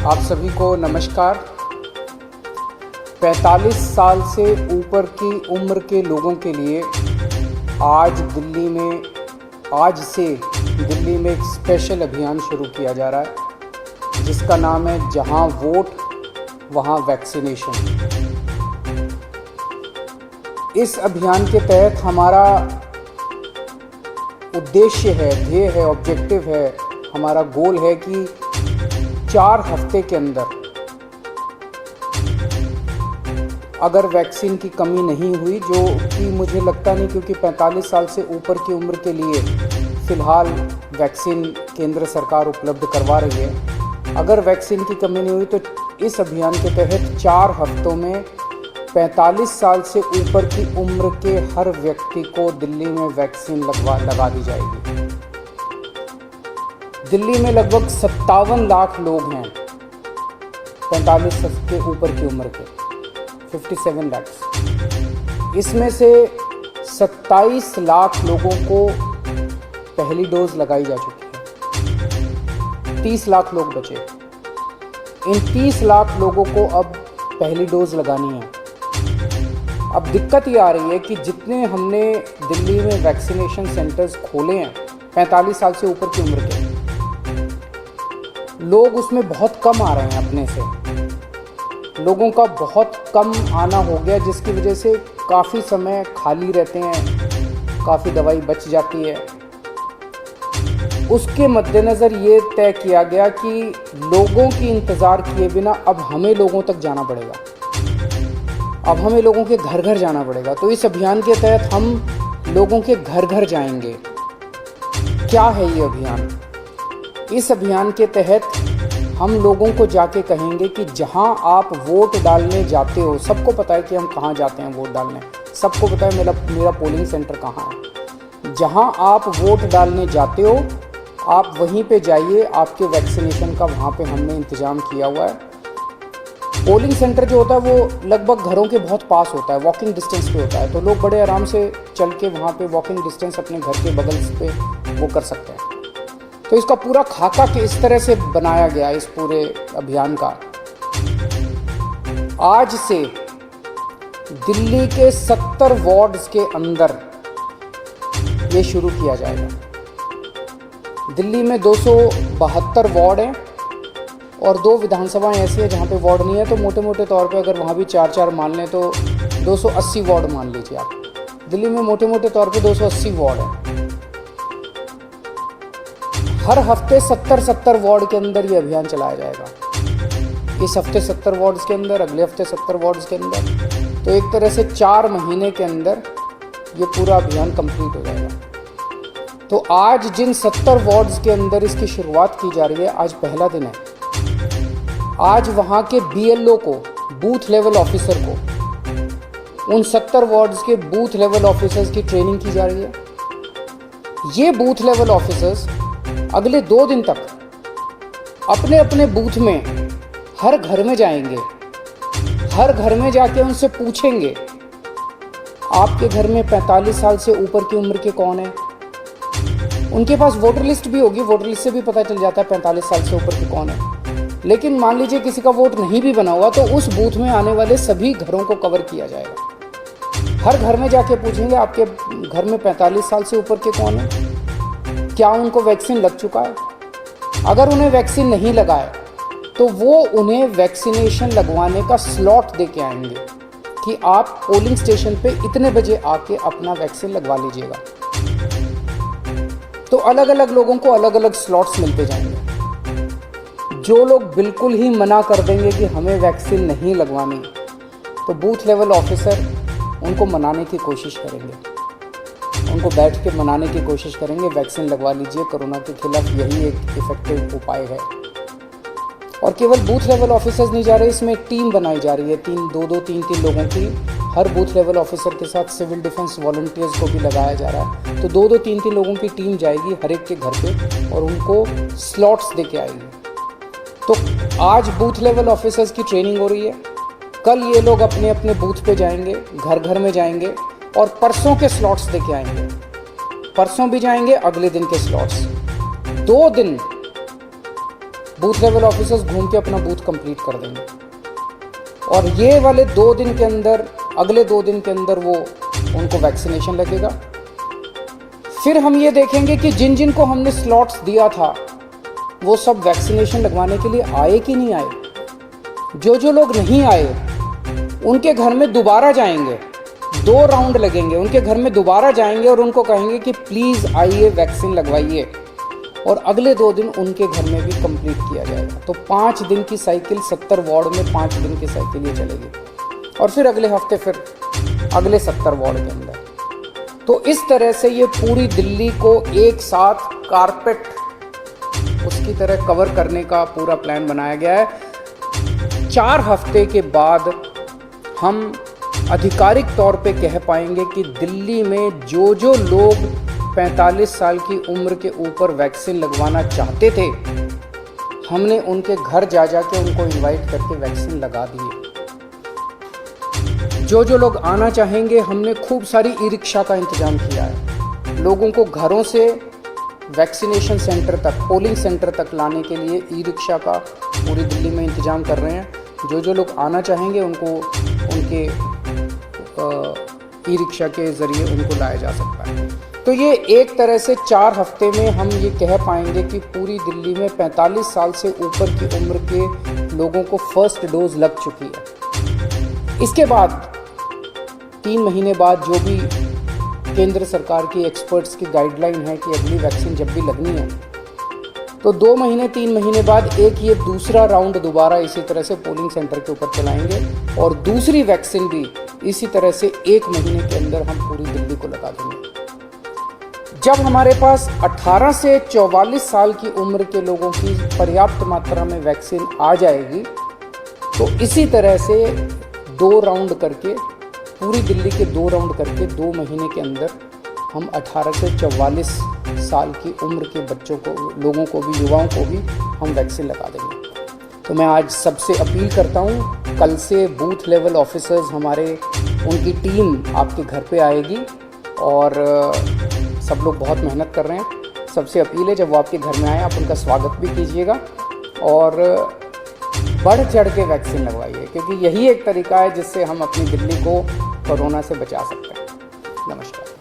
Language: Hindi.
आप सभी को नमस्कार। 45 साल से ऊपर की उम्र के लोगों के लिए आज से दिल्ली में एक स्पेशल अभियान शुरू किया जा रहा है, जिसका नाम है जहां वोट वहां वैक्सीनेशन। इस अभियान के तहत हमारा उद्देश्य है, ध्येय है, ऑब्जेक्टिव है, हमारा गोल है कि 4 हफ्ते के अंदर अगर वैक्सीन की कमी नहीं हुई, जो कि मुझे लगता नहीं, क्योंकि 45 साल से ऊपर की उम्र के लिए फ़िलहाल वैक्सीन केंद्र सरकार उपलब्ध करवा रही है। अगर वैक्सीन की कमी नहीं हुई तो इस अभियान के तहत 4 हफ्तों में 45 साल से ऊपर की उम्र के हर व्यक्ति को दिल्ली में वैक्सीन लगा दी जाएगी। दिल्ली में लगभग 57 लाख लोग हैं 45 के ऊपर की उम्र के, 57 लाख। इसमें से 27 लाख लोगों को पहली डोज लगाई जा चुकी है, 30 लाख लोग बचे। इन 30 लाख लोगों को अब पहली डोज लगानी है। अब दिक्कत ये आ रही है कि जितने हमने दिल्ली में वैक्सीनेशन सेंटर्स खोले हैं 45 साल से ऊपर की उम्र के लोग, उसमें बहुत कम आ रहे हैं। अपने से लोगों का बहुत कम आना हो गया, जिसकी वजह से काफ़ी समय खाली रहते हैं, काफ़ी दवाई बच जाती है। उसके मद्देनज़र ये तय किया गया कि लोगों की इंतज़ार किए बिना अब हमें लोगों तक जाना पड़ेगा, अब हमें लोगों के घर घर जाना पड़ेगा। तो इस अभियान के तहत हम लोगों के घर घर जाएंगे। क्या है ये अभियान? इस अभियान के तहत हम लोगों को जाके कहेंगे कि जहां आप वोट डालने जाते हो, सबको पता है कि हम कहां जाते हैं वोट डालने, सबको पता है मेरा पोलिंग सेंटर कहां है। जहां आप वोट डालने जाते हो आप वहीं पे जाइए। आपके वैक्सीनेशन का वहां पे हमने इंतज़ाम किया हुआ है। पोलिंग सेंटर जो होता है वो लगभग घरों के बहुत पास होता है, वॉकिंग डिस्टेंस पे होता है, तो लोग बड़े आराम से चल के वहाँ पे वॉकिंग डिस्टेंस अपने घर के बगल पे वो कर सकते हैं। तो इसका पूरा खाका इस तरह से बनाया गया इस पूरे अभियान का। आज से दिल्ली के 70 वार्ड्स के अंदर ये शुरू किया जाएगा। दिल्ली में 272 वार्ड हैं और 2 विधानसभाएं ऐसी है जहाँ पे वार्ड नहीं है, तो मोटे मोटे तौर पे अगर वहाँ भी 4-4 मान लें तो 280 वार्ड मान लीजिए आप। दिल्ली में मोटे मोटे तौर पे 280 वार्ड हैं। हर हफ्ते 70 वार्ड के अंदर ये अभियान चलाया जाएगा। इस हफ्ते 70 वार्ड्स के अंदर, अगले हफ्ते 70 वार्ड्स के अंदर, तो एक तरह से 4 महीने के अंदर ये पूरा अभियान कंप्लीट हो जाएगा। तो आज जिन 70 वार्ड्स के अंदर इसकी शुरुआत की जा रही है, आज पहला दिन है। आज वहाँ के BLO को, बूथ लेवल ऑफिसर को, उन 70 वार्ड्स के बूथ लेवल ऑफिसर्स की ट्रेनिंग की जा रही है। ये बूथ लेवल ऑफिसर्स अगले 2 दिन तक अपने अपने बूथ में हर घर में जाएंगे। हर घर में जाके उनसे पूछेंगे आपके घर में 45 साल से ऊपर की उम्र के कौन है। उनके पास वोटर लिस्ट भी होगी, वोटर लिस्ट से भी पता चल जाता है 45 साल से ऊपर के कौन है। लेकिन मान लीजिए किसी का वोट नहीं भी बना हुआ, तो उस बूथ में आने वाले सभी घरों को कवर किया जाएगा। हर घर में जाके पूछेंगे आपके घर में 45 साल से ऊपर के कौन है, क्या उनको वैक्सीन लग चुका है। अगर उन्हें वैक्सीन नहीं लगा है तो वो उन्हें वैक्सीनेशन लगवाने का स्लॉट दे के आएंगे कि आप पोलिंग स्टेशन पे इतने बजे आके अपना वैक्सीन लगवा लीजिएगा। तो अलग अलग लोगों को अलग अलग स्लॉट्स मिलते जाएंगे। जो लोग बिल्कुल ही मना कर देंगे कि हमें वैक्सीन नहीं लगवानी, तो बूथ लेवल ऑफिसर उनको मनाने की कोशिश करेंगे, उनको बैठ के मनाने की कोशिश करेंगे, वैक्सीन लगवा लीजिए, कोरोना के खिलाफ यही एक इफेक्टिव उपाय है। और केवल बूथ लेवल ऑफिसर्स नहीं जा रहे, इसमें टीम बनाई जा रही है, 3 लोगों की। हर बूथ लेवल ऑफिसर के साथ सिविल डिफेंस वॉलंटियर्स को भी लगाया जा रहा है। तो 2-3 लोगों की टीम जाएगी हर एक के घर पे और उनको स्लॉट्स दे के आएगी। तो आज बूथ लेवल ऑफिसर्स की ट्रेनिंग हो रही है। कल ये लोग अपने अपने बूथ पे जाएंगे, घर घर में जाएंगे और परसों के स्लॉट्स दे के आएंगे। परसों भी जाएंगे, अगले दिन के स्लॉट्स। 2 दिन बूथ लेवल ऑफिसर्स घूम के अपना बूथ कंप्लीट कर देंगे और ये वाले 2 दिन के अंदर, अगले 2 दिन के अंदर वो उनको वैक्सीनेशन लगेगा। फिर हम ये देखेंगे कि जिन जिन को हमने स्लॉट्स दिया था वो सब वैक्सीनेशन लगवाने के लिए आए कि नहीं आए। जो जो लोग नहीं आए उनके घर में दोबारा जाएंगे, 2 राउंड लगेंगे, उनके घर में दोबारा जाएंगे और उनको कहेंगे कि प्लीज़ आइए वैक्सीन लगवाइए, और अगले 2 दिन उनके घर में भी कंप्लीट किया जाएगा। तो 5 दिन की साइकिल, 70 वार्ड में 5 दिन की साइकिल ये चलेगी और फिर अगले हफ्ते फिर अगले 70 वार्ड के अंदर। तो इस तरह से ये पूरी दिल्ली को एक साथ कारपेट उसकी तरह कवर करने का पूरा प्लान बनाया गया है। 4 हफ्ते के बाद हम आधिकारिक तौर पे कह पाएंगे कि दिल्ली में जो जो लोग 45 साल की उम्र के ऊपर वैक्सीन लगवाना चाहते थे, हमने उनके घर जा के उनको इनवाइट करके वैक्सीन लगा दिए। जो जो लोग आना चाहेंगे, हमने खूब सारी ई रिक्शा का इंतज़ाम किया है। लोगों को घरों से वैक्सीनेशन सेंटर तक, पोलिंग सेंटर तक लाने के लिए ई रिक्शा का पूरी दिल्ली में इंतज़ाम कर रहे हैं। जो जो लोग आना चाहेंगे उनको उनके ई रिक्शा के ज़रिए उनको लाया जा सकता है। तो ये एक तरह से 4 हफ्ते में हम ये कह पाएंगे कि पूरी दिल्ली में 45 साल से ऊपर की उम्र के लोगों को फर्स्ट डोज लग चुकी है। इसके बाद 3 महीने बाद जो भी केंद्र सरकार की एक्सपर्ट्स की गाइडलाइन है कि अगली वैक्सीन जब भी लगनी है, तो 2 महीने 3 महीने बाद एक ये दूसरा राउंड दोबारा इसी तरह से पोलिंग सेंटर के ऊपर चलाएंगे और दूसरी वैक्सीन भी इसी तरह से 1 महीने के अंदर हम पूरी दिल्ली को लगा देंगे। जब हमारे पास 18 से 44 साल की उम्र के लोगों की पर्याप्त मात्रा में वैक्सीन आ जाएगी, तो इसी तरह से 2 राउंड करके, पूरी दिल्ली के 2 राउंड करके 2 महीने के अंदर हम 18 से 44 साल की उम्र के बच्चों को, लोगों को भी, युवाओं को भी हम वैक्सीन लगा देंगे। तो मैं आज सबसे अपील करता हूँ, कल से बूथ लेवल ऑफिसर्स हमारे, उनकी टीम आपके घर पे आएगी और सब लोग बहुत मेहनत कर रहे हैं। सबसे अपील है, जब वो आपके घर में आए आप उनका स्वागत भी कीजिएगा और बढ़ चढ़ के वैक्सीन लगवाइए, क्योंकि यही एक तरीका है जिससे हम अपनी दिल्ली को कोरोना से बचा सकते हैं। नमस्कार।